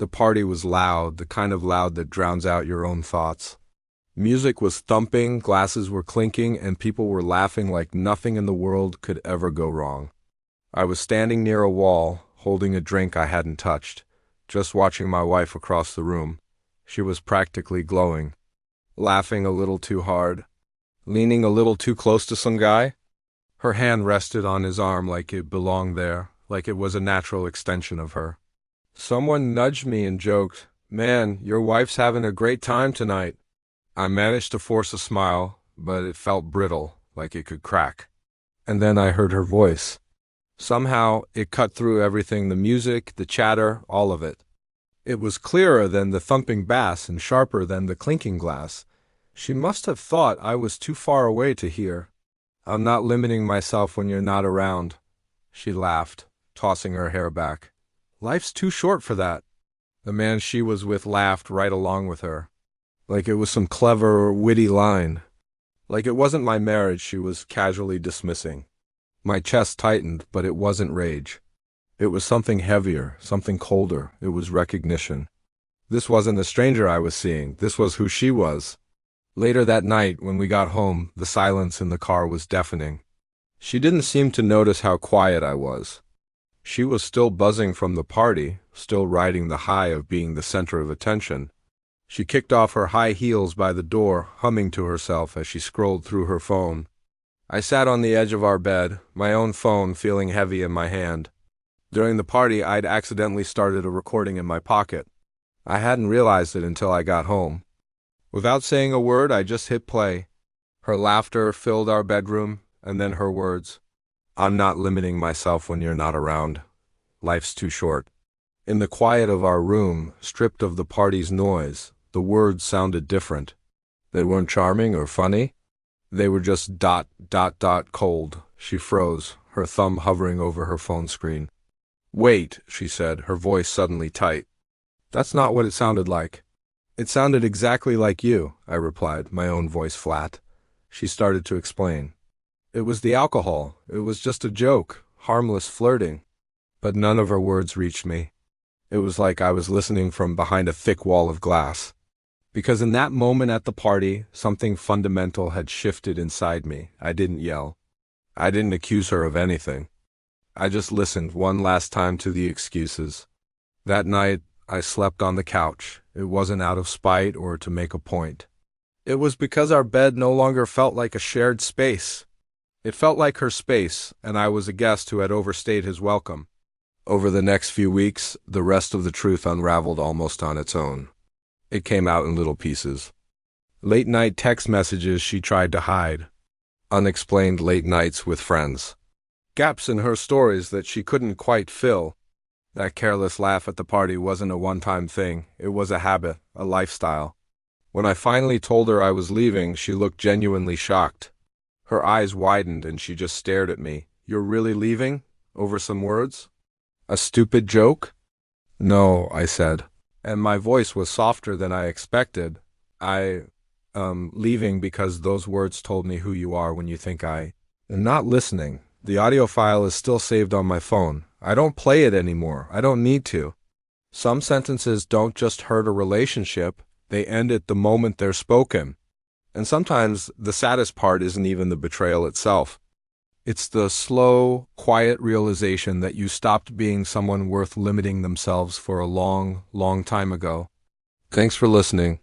The party was loud, the kind of loud that drowns out your own thoughts. Music was thumping, glasses were clinking, and people were laughing like nothing in the world could ever go wrong. I was standing near a wall, holding a drink I hadn't touched, just watching my wife across the room. She was practically glowing, laughing a little too hard, leaning a little too close to some guy. Her hand rested on his arm like it belonged there, like it was a natural extension of her. Someone nudged me and joked, "Man, your wife's having a great time tonight." I managed to force a smile, but it felt brittle, like it could crack. And then I heard her voice. Somehow, it cut through everything, the music, the chatter, all of it. It was clearer than the thumping bass and sharper than the clinking glass. She must have thought I was too far away to hear. "I'm not limiting myself when you're not around," she laughed, tossing her hair back. "Life's too short for that." The man she was with laughed right along with her, like it was some clever or witty line. Like it wasn't my marriage she was casually dismissing. My chest tightened, but it wasn't rage. It was something heavier, something colder. It was recognition. This wasn't the stranger I was seeing. This was who she was. Later that night, when we got home, the silence in the car was deafening. She didn't seem to notice how quiet I was. She was still buzzing from the party, still riding the high of being the center of attention. She kicked off her high heels by the door, humming to herself as she scrolled through her phone. I sat on the edge of our bed, my own phone feeling heavy in my hand. During the party, I'd accidentally started a recording in my pocket. I hadn't realized it until I got home. Without saying a word, I just hit play. Her laughter filled our bedroom, and then her words. "I'm not limiting myself when you're not around. Life's too short." In the quiet of our room, stripped of the party's noise, the words sounded different. They weren't charming or funny. They were just ... cold. She froze, her thumb hovering over her phone screen. "Wait," she said, her voice suddenly tight. "That's not what it sounded like." "It sounded exactly like you," I replied, my own voice flat. She started to explain. "It was the alcohol. It was just a joke, harmless flirting." But none of her words reached me. It was like I was listening from behind a thick wall of glass. Because in that moment at the party, something fundamental had shifted inside me. I didn't yell. I didn't accuse her of anything. I just listened one last time to the excuses. That night, I slept on the couch. It wasn't out of spite or to make a point. It was because our bed no longer felt like a shared space. It felt like her space, and I was a guest who had overstayed his welcome. Over the next few weeks, the rest of the truth unraveled almost on its own. It came out in little pieces. Late-night text messages she tried to hide. Unexplained late nights with friends. Gaps in her stories that she couldn't quite fill. That careless laugh at the party wasn't a one-time thing. It was a habit, a lifestyle. When I finally told her I was leaving, she looked genuinely shocked. Her eyes widened and she just stared at me. "You're really leaving? Over some words? A stupid joke?" "No," I said, and my voice was softer than I expected. Leaving because those words told me who you are when you think I am not listening. The audio file is still saved on my phone. I don't play it anymore. I don't need to. Some sentences don't just hurt a relationship, they end it the moment they're spoken. And sometimes the saddest part isn't even the betrayal itself. It's the slow, quiet realization that you stopped being someone worth limiting themselves for a long, long time ago. Thanks for listening.